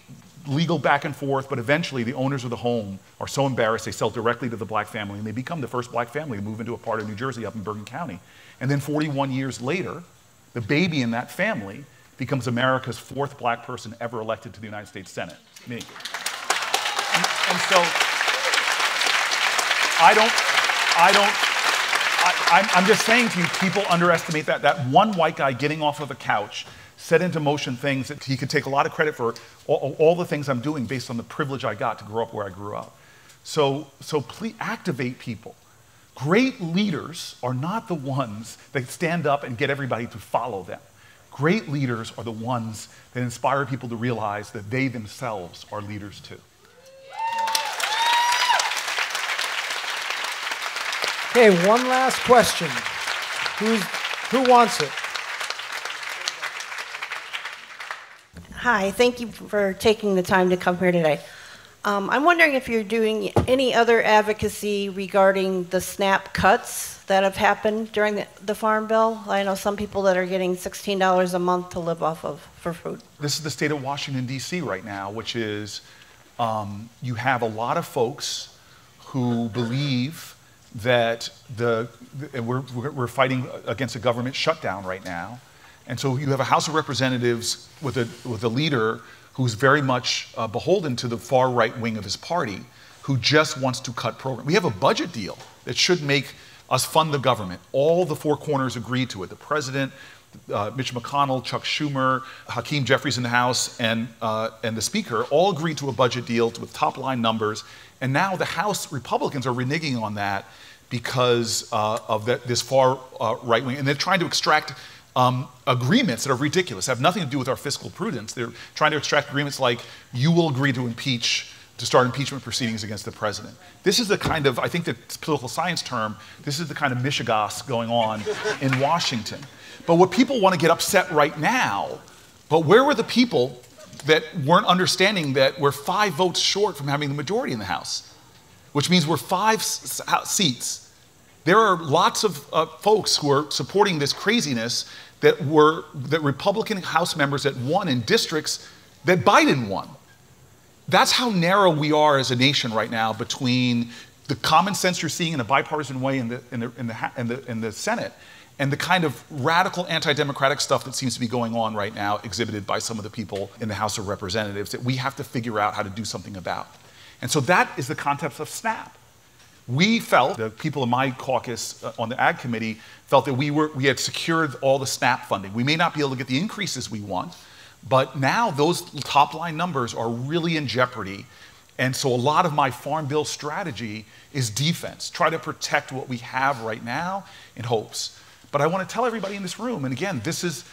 legal back and forth, but eventually the owners of the home are so embarrassed they sell directly to the black family, and they become the first black family to move into a part of New Jersey up in Bergen County. And then 41 years later, the baby in that family becomes America's 4th black person ever elected to the United States Senate, me. And so I'm just saying to you, people underestimate that. That one white guy getting off of a couch set into motion things that he could take a lot of credit for, all the things I'm doing based on the privilege I got to grow up where I grew up. So please activate people. Great leaders are not the ones that stand up and get everybody to follow them. Great leaders are the ones that inspire people to realize that they themselves are leaders too. Okay, one last question. Who wants it? Hi, thank you for taking the time to come here today. I'm wondering if you're doing any other advocacy regarding the SNAP cuts that have happened during the Farm Bill. I know some people that are getting $16 a month to live off of for food. This is the state of Washington, D.C. right now, which is you have a lot of folks who believe that we're fighting against a government shutdown right now, And so you have a House of Representatives with a leader who's very much beholden to the far right wing of his party, who just wants to cut programs. We have a budget deal that should make us fund the government. All the four corners agreed to it. The president, Mitch McConnell, Chuck Schumer, Hakeem Jeffries in the House, and the Speaker all agreed to a budget deal with top-line numbers. And now the House Republicans are reneging on that because of this far right wing. And they're trying to extract agreements that are ridiculous, have nothing to do with our fiscal prudence. They're trying to extract agreements like, you will agree to start impeachment proceedings against the president. This is the kind of, I think the political science term, this is the kind of mishigas going on in Washington. But what people want to get upset right now, but where were the people that weren't understanding that we're 5 votes short from having the majority in the House, which means we're 5 seats. There are lots of folks who are supporting this craziness that Republican House members that won in districts that Biden won. That's how narrow we are as a nation right now between the common sense you're seeing in a bipartisan way in the Senate and the kind of radical anti-democratic stuff that seems to be going on right now, exhibited by some of the people in the House of Representatives, that we have to figure out how to do something about. And so that is the concept of SNAP. We felt, the people in my caucus on the Ag Committee felt that we had secured all the SNAP funding. We may not be able to get the increases we want, but now those top-line numbers are really in jeopardy. And so a lot of my Farm Bill strategy is defense, try to protect what we have right now in hopes. But I want to tell everybody in this room, and again, this is,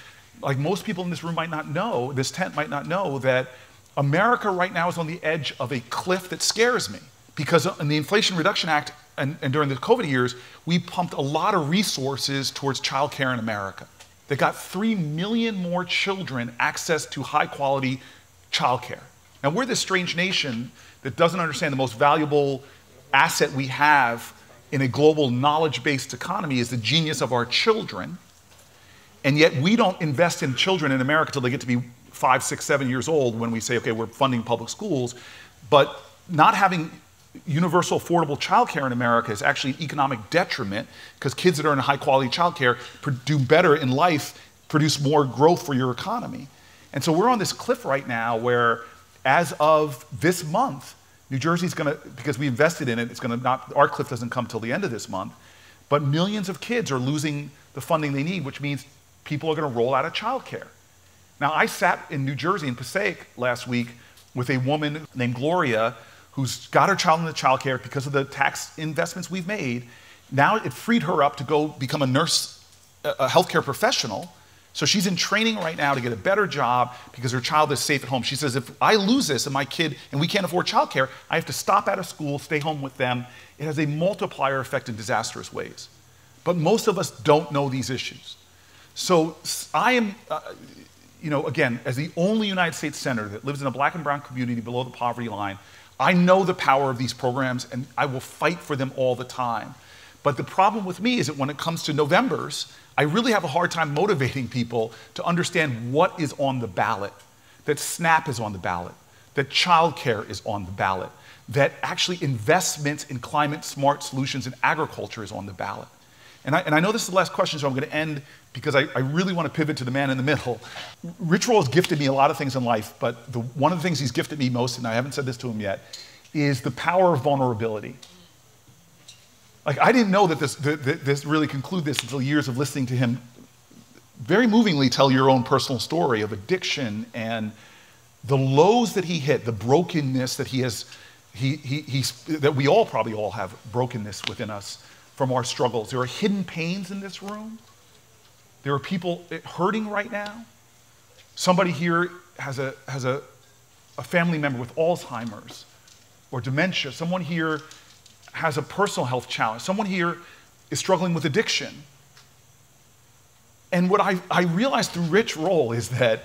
like most people in this room might not know, this tent might not know, that America right now is on the edge of a cliff that scares me. Because in the Inflation Reduction Act and during the COVID years, we pumped a lot of resources towards childcare in America. They got 3 million more children access to high-quality childcare. Now, we're this strange nation that doesn't understand the most valuable asset we have in a global knowledge-based economy is the genius of our children. And yet we don't invest in children in America till they get to be 5, 6, 7 years old when we say, okay, we're funding public schools. But not having universal affordable childcare in America is actually an economic detriment, because kids that are in high-quality childcare do better in life, produce more growth for your economy. And so we're on this cliff right now where, as of this month, New Jersey's going to, because we invested in it, it's going to not, our cliff doesn't come till the end of this month, but millions of kids are losing the funding they need, which means people are going to roll out of childcare. Now, I sat in New Jersey, in Passaic, last week with a woman named Gloria who's got her child in the childcare because of the tax investments we've made. Now it freed her up to go become a nurse, a healthcare professional. So she's in training right now to get a better job because her child is safe at home. She says, if I lose this and my kid, and we can't afford childcare, I have to stop out of school, stay home with them. It has a multiplier effect in disastrous ways. But most of us don't know these issues. So I am, again, as the only United States senator that lives in a black and brown community below the poverty line, I know the power of these programs, and I will fight for them all the time. But the problem with me is that when it comes to Novembers, I really have a hard time motivating people to understand what is on the ballot, that SNAP is on the ballot, that childcare is on the ballot, that actually investments in climate-smart solutions in agriculture is on the ballot. And I know this is the last question, so I'm going to end because I really want to pivot to the man in the middle. Rich Roll has gifted me a lot of things in life, but one of the things he's gifted me most, and I haven't said this to him yet, is the power of vulnerability. Like, I didn't know that this really conclude this until years of listening to him very movingly tell your own personal story of addiction and the lows that he hit, the brokenness that he has, that we all probably all have brokenness within us from our struggles. There are hidden pains in this room. There are people hurting right now. Somebody here has a family member with Alzheimer's or dementia. Someone here has a personal health challenge. Someone here is struggling with addiction. And what I realized through Rich Roll is that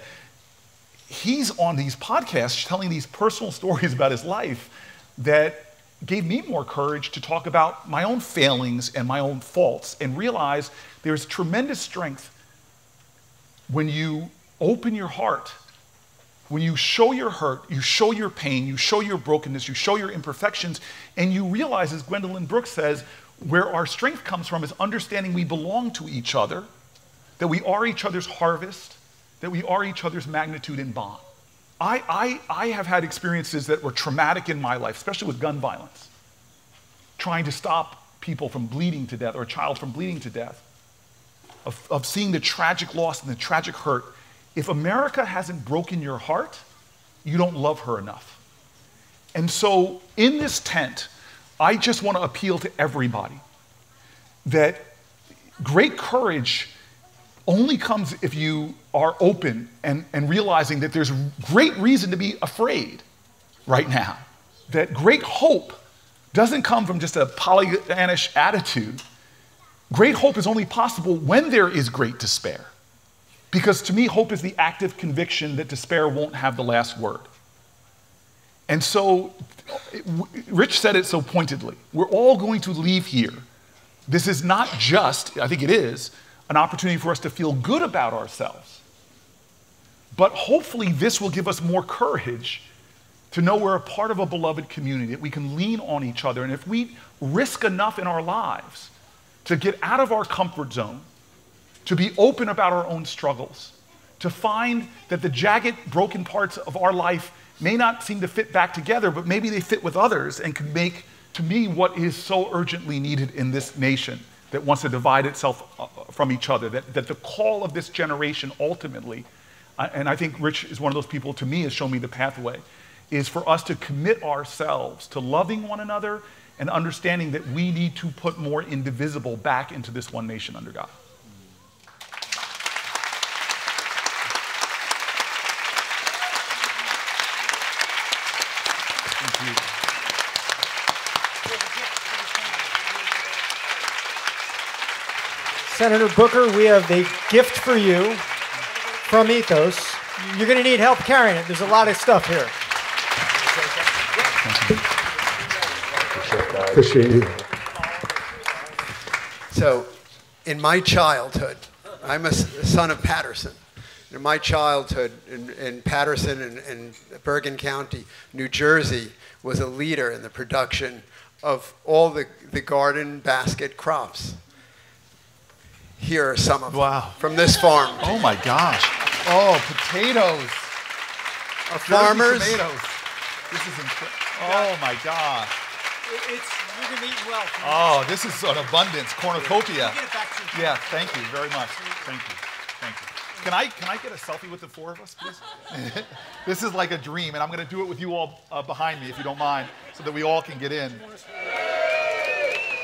he's on these podcasts telling these personal stories about his life that gave me more courage to talk about my own failings and my own faults and realize there's tremendous strength when you open your heart, when you show your hurt, you show your pain, you show your brokenness, you show your imperfections, and you realize, as Gwendolyn Brooks says, where our strength comes from is understanding we belong to each other, that we are each other's harvest, that we are each other's magnitude and bond. I have had experiences that were traumatic in my life, especially with gun violence, trying to stop people from bleeding to death or a child from bleeding to death, of seeing the tragic loss and the tragic hurt. If America hasn't broken your heart, you don't love her enough. And so in this tent, I just want to appeal to everybody that great courage only comes if you are open and realizing that there's great reason to be afraid right now. That great hope doesn't come from just a Pollyannish attitude. Great hope is only possible when there is great despair. Because to me, hope is the active conviction that despair won't have the last word. And so, Rich said it so pointedly. We're all going to leave here. This is not just, I think it is, an opportunity for us to feel good about ourselves. But hopefully this will give us more courage to know we're a part of a beloved community, that we can lean on each other. And if we risk enough in our lives to get out of our comfort zone, to be open about our own struggles, to find that the jagged, broken parts of our life may not seem to fit back together, but maybe they fit with others and can make, to me, what is so urgently needed in this nation that wants to divide itself from each other, that the call of this generation ultimately, and I think Rich is one of those people, to me, has shown me the pathway, is for us to commit ourselves to loving one another and understanding that we need to put more indivisible back into this one nation under God. Thank you. Senator Booker, we have a gift for you from Ethos. You're going to need help carrying it. There's a lot of stuff here. Appreciate you. So, in my childhood, I'm a son of Patterson. In my childhood, in Patterson and Bergen County, New Jersey, was a leader in the production of all the garden basket crops. Here are some of them from this farm. Oh my gosh. Oh, potatoes. Our farmers. Tomatoes. This is incredible. Oh my gosh. You're going to eat well. Oh, this is an abundance, cornucopia. We'll get it back to you. Yeah, thank you very much. Thank you. Thank you. Can I get a selfie with the four of us, please? This is like a dream, and I'm going to do it with you all behind me, if you don't mind, so that we all can get in.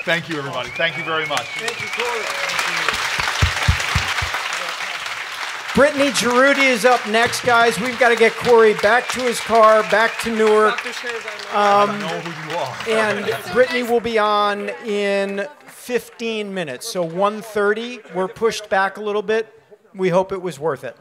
Thank you, everybody. Thank you very much. Thank you, Cory. Brittany Giroudi is up next, guys. We've got to get Cory back to his car, back to Newark. I don't know who you are. And Brittany will be on in 15 minutes. So 1:30, we're pushed back a little bit. We hope it was worth it.